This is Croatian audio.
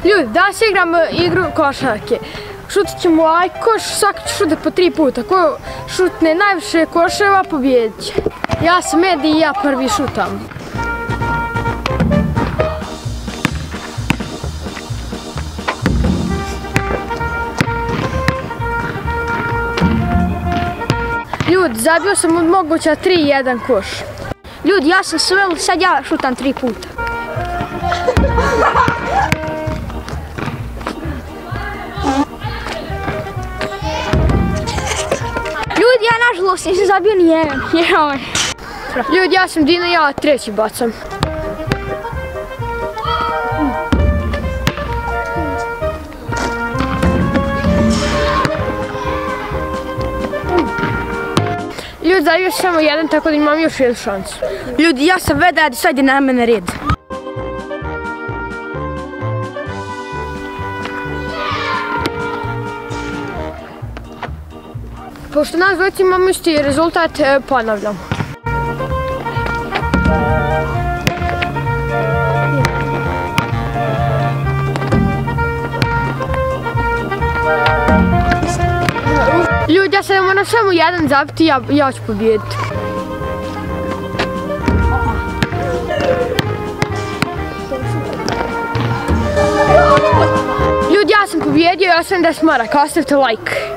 Ljudi, danas igramo igru košarke. Šutit ćemo u ovaj koš, svaki će šutat po 3 puta. Ko šutne najviše koševa, pobjedit će. Ja sam Edi i ja prvi šutam. Ljudi, zabio sam od moguća 3-1 koš. Ljudi, ja sam Svel, sad ja šutam 3 puta. Ljudi, ja nažalost nisam zabio ni jedan. Ljudi, ja sam Dino, ja treći bacam. Ljudi, zabio sam samo jedan, tako da imam još jednu šansu. Ljudi, ja sam Vedad i sad je na mene red. Pošto nas dvojica imamo isti rezultat, ponavljam. Ljudi, ja sad moram samo jedan zabiti i ja ću pobijediti. Ljudi, ja sam pobjedio, ja sam 10 maraka, ostavite like.